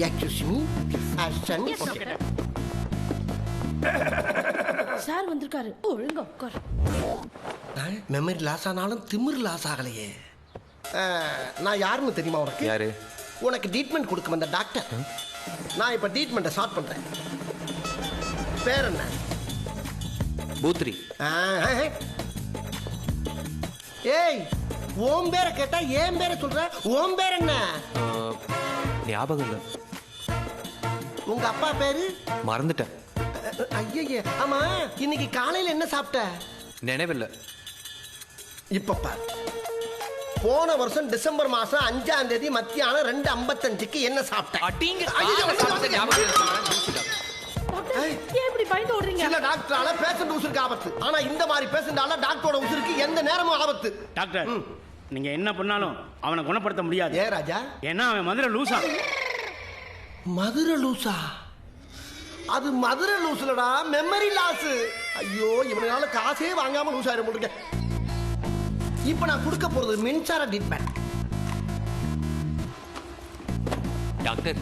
Excuse me action. Sir வந்திருக்காரு. ஒழுங்கா உட்கார். மெமரி லாஸ் ஆனாலும் திமிர் லாஸ் ஆகலையே. நான் யாருன்னு தெரியுமா உனக்கு? யாரு? உனக்கு ட்ரீட்மெண்ட் கொடுக்க வந்த டாக்டர். நான் இப்போ ட்ரீட்மெண்ட்டை ஸ்டார்ட் பண்ணுறேன். பேர் என்ன? பூத்ரி. ஏய், ஓம் பேரை கேட்டா ஏன் பேரை சொல்ற? ஓம் பேர் என்ன? ஞாபகம் இல்லை. உங்க அப்பா பேரு? மறந்துட்டேன். ஐயே, ஆமா இன்னைக்கு காலையில என்ன சாப்பிட்ட? நினைவில்லை. இப்ப பாரு, போன வருஷம் டிசம்பர் மாசம் 5ஆம் தேதி மத்தியானம் 2:55க்கு என்ன சாப்பிட்ட? சில டாக்டரால பேஷண்ட் உசுருக்கு ஆபத்து, ஆனா இந்த மாதிரி பேஷண்டால டாக்டரோட உசுருக்கு எந்த நேரமும் ஆபத்து. டாக்டர், நீங்க என்ன பண்ணாலும் அவனை குணப்படுத்த முடியாது. ஏ ராஜா? ஏன்னா அவன் மதுரை லூசா. மதுரை லூசா? அது மதுரை லூசுலடா, மெமரி லாஸ். ஐயோ, இவனால காசே வாங்காம லூஸ் ஆயிரும் போட்டுருக்க. இப்ப நான் கொடுக்க போறது மின்சார ட்ரீட்மெண்ட். டாக்டர்,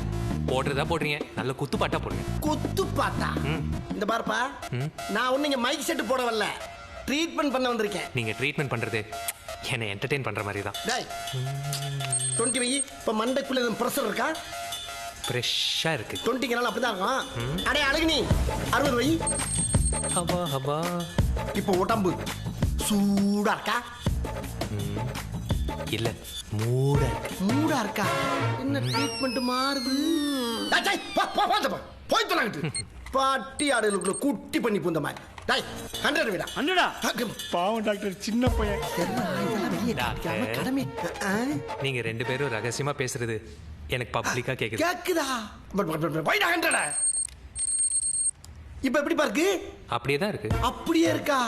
போடுறதா போடுறீங்க, நல்ல குத்து பாட்டா போடுங்க. குத்து பாட்டா? இந்த பாருப்பா, நான் ஒண்ணு இங்க மைக் செட் போட வரல, ட்ரீட்மெண்ட் பண்ண வந்திருக்கேன். நீங்க ட்ரீட்மெண்ட் பண்றது என்னை என்டர்டெயின் பண்ற மாதிரி தான். டேய் 20 வை. இப்ப மண்டைக்குள்ள பிரஷர் இருக்கா? ஃப்ரெஷ்ஷா இருக்கு. 20க்கு நாள் அப்படிதான் இருக்கும். அடே அழகு, நீ 60 வை. ஹபா ஹபா. இப்போ உடம்பு சூடா இருக்கா? இல்ல, மூடா இருக்கு. மூடா இருக்கா? என்ன ட்ரீட்மெண்ட் மாறுது? போய் தொலைங்கிட்டு பாட்டி ஆடுகளுக்குள்ள குட்டி பண்ணி பூந்த மாதிரி. டேய் 100 விடா. 100? பாவம் டாக்டர், சின்ன பையன். கடமை. நீங்க 2 பேரும் ரகசியமா பேசுறது எனக்கு பப்ளிக்கா கேக்குது. கேக்குதா? போய்டா 100. இப்ப எப்படி பாருக்கு? அப்படியே தான் இருக்கு. அப்படியே இருக்கா?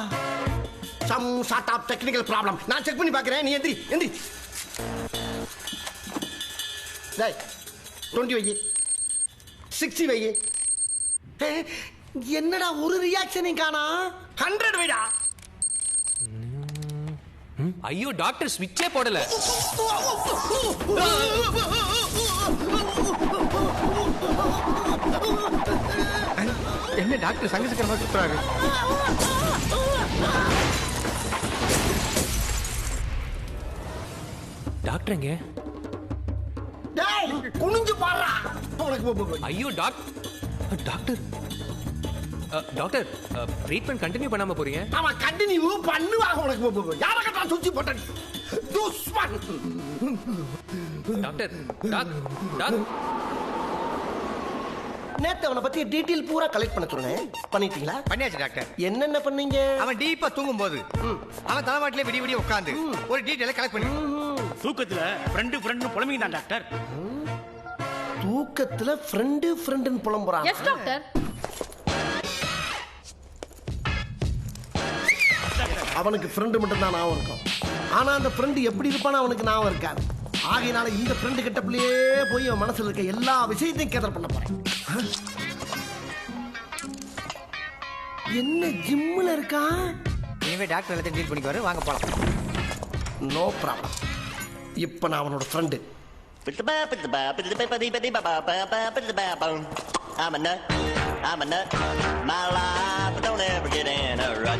Some sort of technical problem. நான் செக் பண்ணி பார்க்கறேன், நீ எந்திரி எந்திரி. டேய் 20 வை. 60 வை. என்னடா ஒரு ரியாக்ஷனையும் காணா? 100 வைடா. ஐயோ டாக்டர், ஸ்விட்சே போடல. என்ன டாக்டர் சங்கசக்கரமா சுத்துறாரு? டாக்டர் எங்க? டேய் குனிஞ்சு பாறா. உனக்கு ஐயோ டாக்டர், டாக்டர் ட்ரீட்மெண்ட் கண்டினியூ பண்ணாம போறீங்க? ஆமா, கண்டினியூ பண்ணுவாங்க. உனக்கு யார கட்டா சுச்சி போட்டேன். துஷ்மன். டாக்டர், டாக்டர் நேத்து அவனை பத்தி டீடைல் பூரா கலெக்ட் பண்ண சொன்னேன். பண்ணிட்டீங்களா? பண்ணியாச்சு டாக்டர். என்னென்ன பண்ணீங்க? அவன் டீப்பா தூங்கும் போது அவன் தலைமாட்டிலே விடி விடி உட்காந்து ஒரு டீடைல கலெக்ட் பண்ணி தூக்கத்துல ஃப்ரெண்டு புலம்பிங்க தான் டாக்டர். தூக்கத்துல ஃப்ரெண்டுன்னு புலம்புறான். Yes doctor. அவனுக்கு ஃப்ரெண்டு மட்டும் தான் ஞாபகம் இருக்கும், ஆனா அந்த ஃப்ரெண்டு எப்படி இருப்பான்னு அவனுக்கு ஞாபகம் இருக்காது. ஆகையினால இந்த ஃப்ரெண்டு கிட்டப்பிலேயே போய் அவன் மனசுல இருக்க எல்லா விஷயத்தையும் கேதர் பண்ண போறேன். என்ன ஜிம்ல இருக்கா? இனிமே டாக்டர் எல்லாத்தையும் டீல் பண்ணிக்குவாரு, வாங்க போலாம். No problem. இப்ப நான் அவனோட friend. I'm a nut. My life don't ever get in a rut.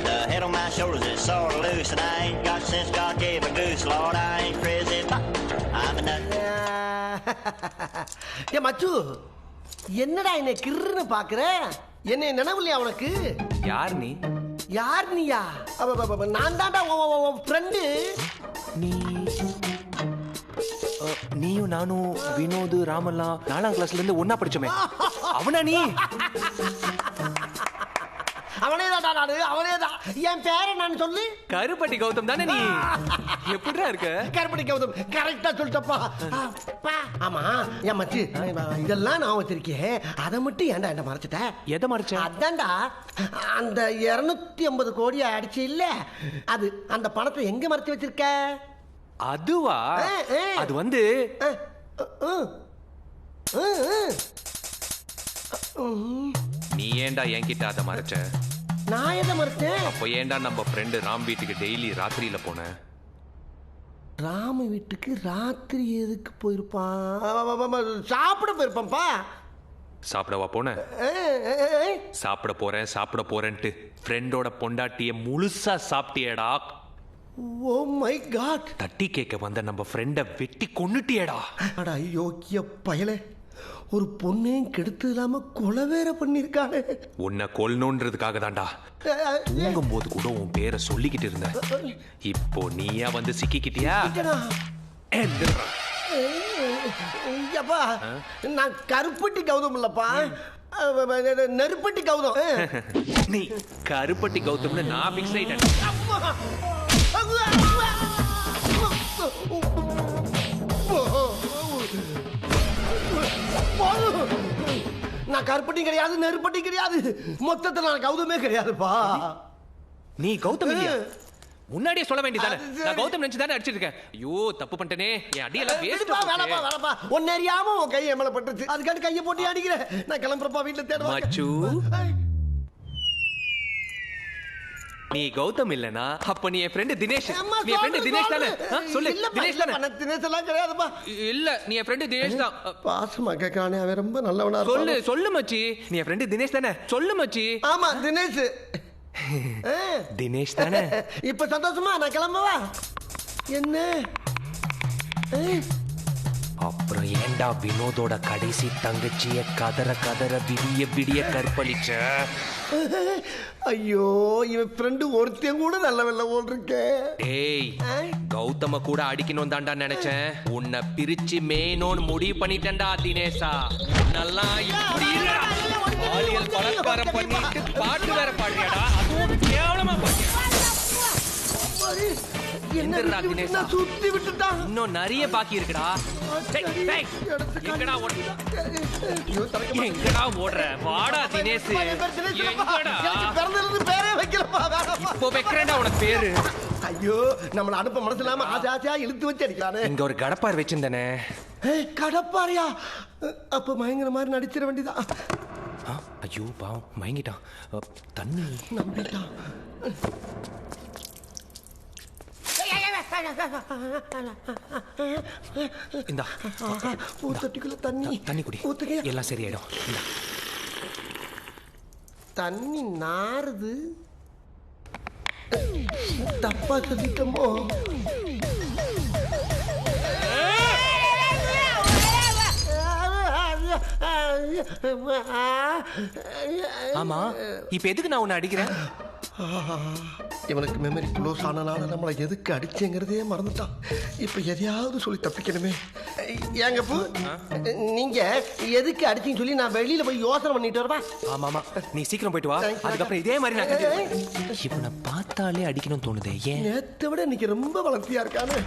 The head on my shoulders is sort of loose, and I ain't got sense God gave a goose. Lord, I ain't crazy, but I'm a nut. ஏ மச்சு, என்னடா என்னை கிறுன்னு பாக்குற? என்னை நினைவுலையா உனக்கு? யார் நீ? யார் நீயா? நான் தான்டா ஃப்ரெண்டு. நீயும் நானும் வினோத் ராமெல்லாம் 4ஆம் கிளாஸ்ல இருந்து ஒன்னா படிச்சோமே, அவனா நீ? அவனேதான் நானு, அவனேதான். என் பேரை நான் சொல்லு. கருப்பட்டி கௌதம் தானே நீ? எப்படிடா இருக்க? கருப்பட்டி கௌதம், கரெக்டா சொல்லிட்டப்பா. ஆமா என் மச்சு, இதெல்லாம் நான் வச்சிருக்கேன், அதை மட்டும் ஏன்டா என்ன மறைச்சிட்ட? எதை மறைச்ச? அதான்டா அந்த 250 கோடி அடிச்சு இல்ல, அது அந்த பணத்தை எங்க மறைச்சு வச்சிருக்க? அதுவா? அது வந்து நீ ஏன்டா என்கிட்ட அதை மறைச்ச? நான் எதை மறைச்சேன்? அப்போ ஏன்டா நம்ம ஃப்ரெண்டு ராம் வீட்டுக்கு டெய்லி ராத்திரியில போன? ராம வீட்டுக்கு ராத்திரி எதுக்கு போயிருப்பான்? சாப்பிட போயிருப்பான்ப்பா. சாப்பிடவா போன? சாப்பிட போறேன்ட்டு ஃப்ரெண்டோட பொண்டாட்டிய முழுசா சாப்பிட்டியேடா. Oh my God. தட்டி கேட்க வந்த நம்ம ஃப்ரெண்ட வெட்டி கொன்னுட்டியேடா. அடா யோக்கிய பயலே, ஒரு பொண்ணையும் கெடுத்து இல்லாம கொலை வேற பண்ணிருக்கானே. உன்னை கொல்லணுன்றதுக்காக தான்டா தூங்கும் போது கூட உன் பேரை சொல்லிக்கிட்டு இருந்த. இப்போ நீயா வந்து சிக்கிக்கிட்டியா? எந்திரா. ஐயப்பா, நான் கருப்பட்டி கௌதம் இல்லப்பா, நெருப்பட்டி கௌதம். நீ கருப்பட்டி கௌதம்னு நான் ஃபிக்ஸ் ஆயிட்டேன். நான் கருப்பட்டி கிடையாது, நெருப்பட்டி கிடையாது, மொத்தத்தில் நான் கௌதமே கிடையாதுப்பா. நீ கௌதம் இல்லையா? முன்னாடியே சொல்ல வேண்டியதானே. நான் கௌதம் நினைச்சு தானே அடிச்சிருக்கேன். ஐயோ தப்பு பண்ணிட்டேனே. என் அடியெல்லாம் வேஸ்ட். வேணாப்பா, ஒன்னு அறியாம உன் கை என் மேல பட்டுச்சு, அதுக்காண்டி கையை போட்டு அடிக்கிறேன். நான் கிளம்புறப்பா, வீட்டுல தேடுவேன். மச்சு, நீ கௌதம் இல்லனா அப்ப நீ என் ஃப்ரெண்ட் தினேஷ். நீ என் ஃப்ரெண்ட் தினேஷ் தானே? சொல்லு, தினேஷ் தானே? தினேஷ் எல்லாம் கிடையாதுப்பா. இல்ல, நீ என் ஃப்ரெண்ட் தினேஷ் தான். பாசமா கேட்கறானே, அவன் ரொம்ப நல்லவனா இருப்பான். சொல்லு சொல்லு மச்சி, நீ என் ஃப்ரெண்ட் தினேஷ் தானே? சொல்லு மச்சி. ஆமா தினேஷ். தினேஷ் தானே? இப்ப சந்தோஷமா? நான் கிளம்பவா? என்ன அப்புறம் ஏண்டா வினோதோட கடைசி தங்கச்சிய கதற விடிய கற்பழிச்ச? ஐயோ, இவன் ஃப்ரெண்டு ஒருத்தையும் கூட நல்லவல்ல போல் இருக்கே. ஏய், கௌதம கூட அடிக்கணும் தான்டா நினைச்சேன். உன்னை பிரிச்சு மேனோன்னு முடிவு பண்ணிட்டேன்டா தினேஷா. நல்லா இப்படி இல்லடா. பாலியல் பலாத்காரம் பண்ணிட்டு பாட்டு வேற பாடுறியாடா. அதுவும் கேவலமா பாடுறியா? எந்திரா தினேஷா. சுத்தி விட்டுட்டான். இன்னும் நிறைய பாக்கி இருக்குடா. எங்கடா ஓடுற? வாடா தினேஷ். பிறந்திருந்து பேரே வைக்கிறப்பா. இப்போ வைக்கிறேன்டா உனக்கு பேரு. ஐயோ, நம்மள அனுப்ப மனசு இல்லாம ஆசையா இழுத்து வச்சு அடிக்கிறானே. இங்க ஒரு கடப்பார் வச்சிருந்தனே. கடப்பாரியா? அப்ப மயங்கிற மாதிரி நடிச்சிட வேண்டியதான். ஐயோ பாவம், மயங்கிட்டான். தண்ணி நம்பிட்டான். இந்தா ஊத்தட்டிக்குள்ள தண்ணி குடி, ஊத்துக்கையா? எல்லாம் சரியாயிடும். இந்தா. தண்ணி நாறுது. தப்பா சொல்லிட்டோமோ? ஆமா, இப்ப எதுக்கு நான் உன்னை அடிக்கிறேன்? இவனுக்கு மெமரி க்ளோஸ் ஆனனால நம்மளை எதுக்கு அடிச்சேங்கிறதே மறந்துட்டான். இப்ப எதையாவது சொல்லி தப்பிக்கணுமே. ஏங்க பூ, நீங்க எதுக்கு அடிச்சின்னு சொல்லி நான் வெளியில போய் யோசனை பண்ணிட்டு வரவா? ஆமா, நீ சீக்கிரம் போயிட்டு வா. அதுக்கப்புறம் இதே மாதிரி நான் இவனை பார்த்தாலே அடிக்கணும்னு தோணுதே. ஏன்? நேத்தை விட இன்னைக்கு ரொம்ப வளர்த்தியா இருக்கானு.